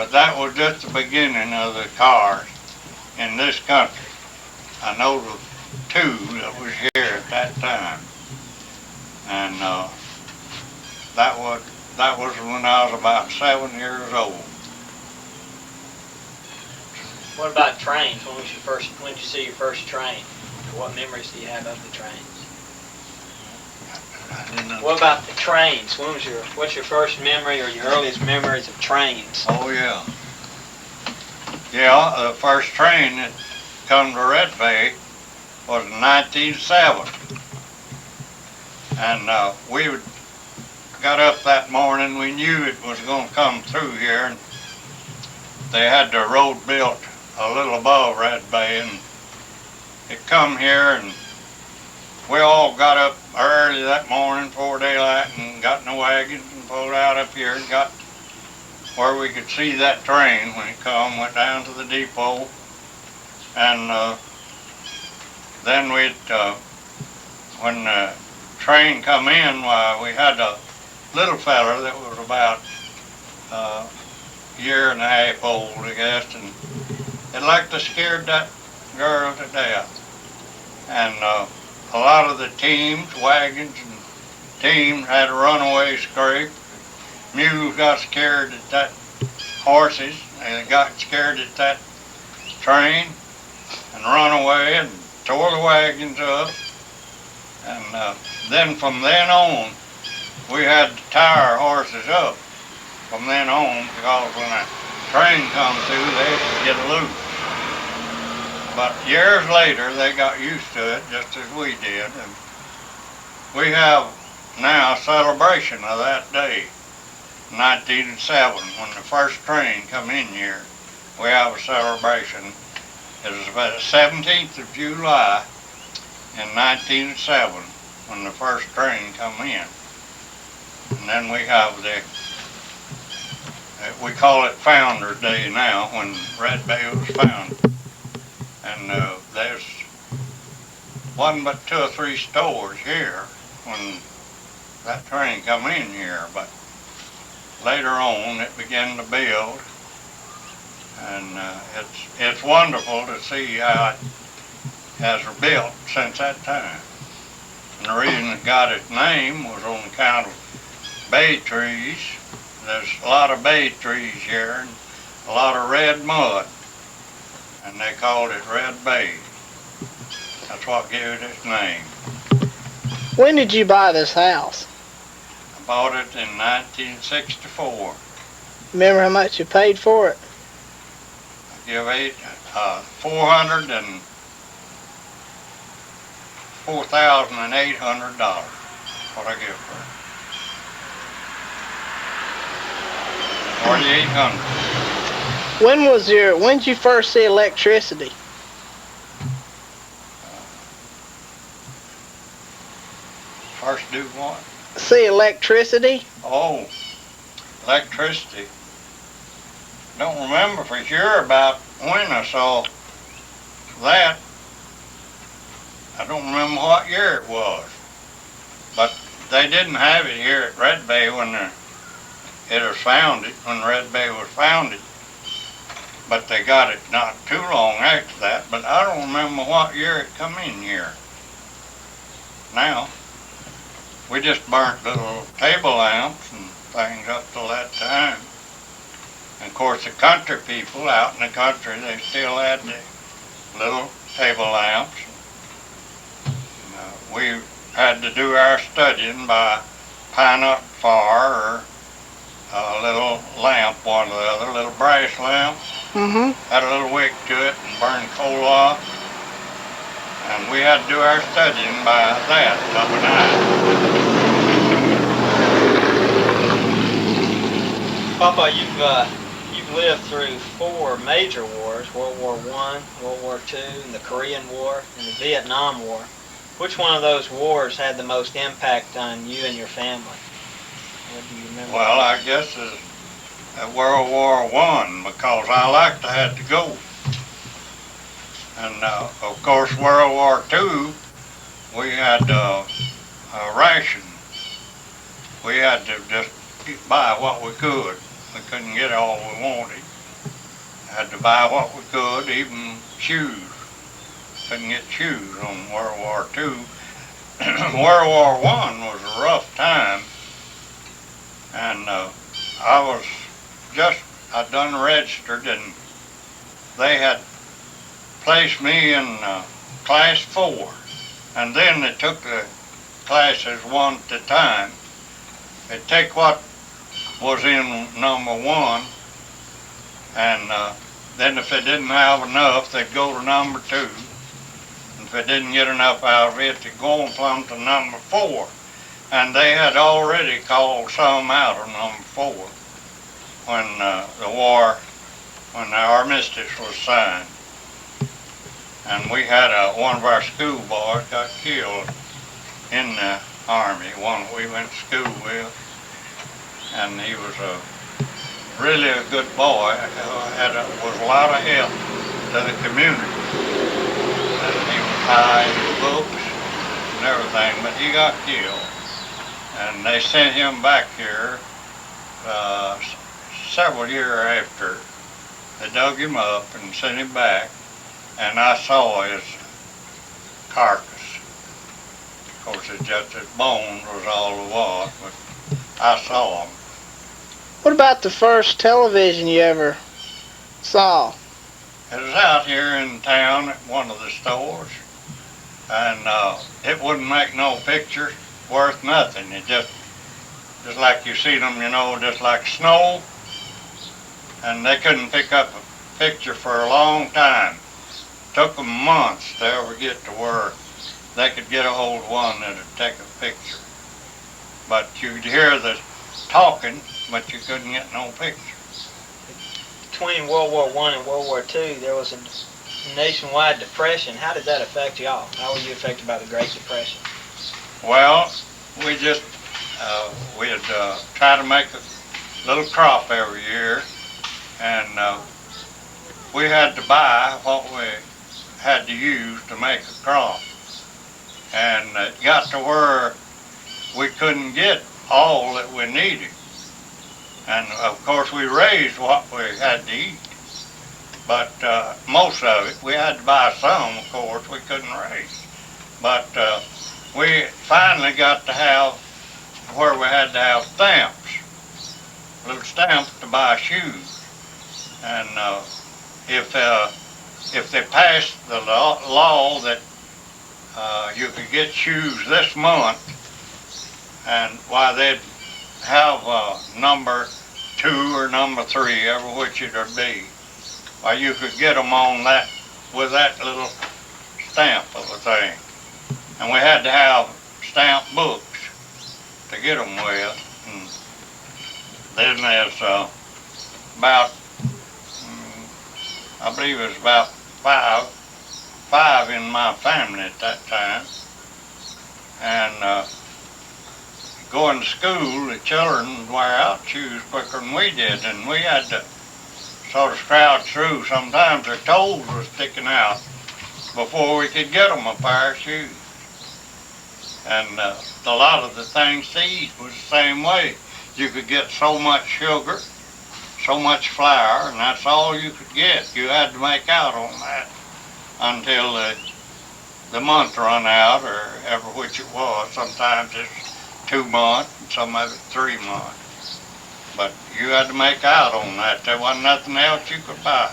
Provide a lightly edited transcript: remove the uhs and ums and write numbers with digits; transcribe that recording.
But that was just the beginning of the cars in this country. I know of two that was here at that time, and that was when I was about 7 years old. What about trains? When did you see your first train? What memories do you have of the trains? What about the trains? What's your first memory or your earliest memories of trains? Oh yeah. Yeah, the first train that come to Red Bay was in 1907. And we got up that morning, we knew it was going to come through here. And they had the road built a little above Red Bay, and it come here, and we all got up early that morning before daylight and got in the wagons and pulled out up here and got where we could see that train when it come, went down to the depot, and then when the train come in, we had a little fella that was about a year and a half old, I guess, and it like to scared that girl to death. And a lot of the teams, wagons and teams had a runaway scrape. Mules got scared at that horses, and got scared at that train and run away and tore the wagons up. And then from then on, we had to tie our horses up from then on, because when a train come through, they had to get loose. But years later, they got used to it, just as we did. And we have now a celebration of that day, 1907, when the first train come in here. We have a celebration. It was about the 17th of July in 1907 when the first train come in. And then we have we call it Founder's Day now, when Red Bay was founded. And there's wasn't but 2 or 3 stores here when that train come in here, but later on it began to build, and it's wonderful to see how it has built since that time. And the reason it got its name was on account of bay trees. There's a lot of bay trees here and a lot of red mud, and they called it Red Bay. That's what gave it its name. When did you buy this house? I bought it in 1964. Remember how much you paid for it? I give $4,800. What I give for it. 4,800. When did you first see electricity? First do what? See electricity? Oh, electricity. Don't remember for sure about when I saw that. I don't remember what year it was. But they didn't have it here at Red Bay when it was founded, when Red Bay was founded. But they got it not too long after that, but I don't remember what year it come in here. Now, we just burnt little table lamps and things up till that time. And of course the country people out in the country, they still had the little table lamps. And, we had to do our studying by pine up fire or a little lamp, one or the other, little brass lamp. Had a little wick to it and burned coal off. And we had to do our studying by that overnight. Papa, you've lived through 4 major wars: World War I, World War II, and the Korean War, and the Vietnam War. Which one of those wars had the most impact on you and your family? What do you remember? Well, I guess it's World War I, because I liked to have to go. And of course, World War II, we had a ration. We had to just buy what we could. We couldn't get all we wanted. Had to buy what we could, even shoes. Couldn't get shoes on World War II. World War I was a rough time, and I'd done registered, and they had placed me in class 4, and then they took the classes one at a time. They'd take what was in number 1, and then if they didn't have enough, they'd go to number 2. And if they didn't get enough out of it, they'd go on plumb to number 4. And they had already called some out of number 4 when when the armistice was signed. And we had one of our school boys got killed in the Army, one we went to school with. And he was really a good boy, was a lot of help to the community. And he was high in the books and everything, but he got killed. And they sent him back here several years after. They dug him up and sent him back, and I saw his carcass. Of course, it's just his bones was all it was, but I saw him. What about the first television you ever saw? It was out here in town at one of the stores, and it wouldn't make no picture worth nothing. It just like you see them, just like snow, and they couldn't pick up a picture for a long time. Took them months to ever get to where they could get a hold of one that'd take a picture. But you'd hear the talking, but you couldn't get no picture. Between World War I and World War II, there was a nationwide depression. How did that affect y'all? How were you affected by the Great Depression? Well, we just we'd try to make a little crop every year, and we had to buy what we had to use to make a crop. And it got to where we couldn't get all that we needed. And of course we raised what we had to eat, but most of it, we had to buy some, of course, we couldn't raise. But we finally got to have where we had to have stamps, little stamps to buy shoes. And if they passed the law that you could get shoes this month, and why they'd have number 2 or number 3, ever which it would be, why you could get them on that with that little stamp of a thing. And we had to have stamped books to get them with. And then there's about, I believe it was about five in my family at that time. And going to school, the children would wear out shoes quicker than we did, and we had to sort of scrounge through. Sometimes their toes were sticking out before we could get them a pair of shoes. And a lot of the things to eat was the same way. You could get so much sugar, so much flour, and that's all you could get. You had to make out on that until the month run out, or ever which it was. Sometimes it's 2 months, and some of it 3 months. But you had to make out on that. There wasn't nothing else you could buy.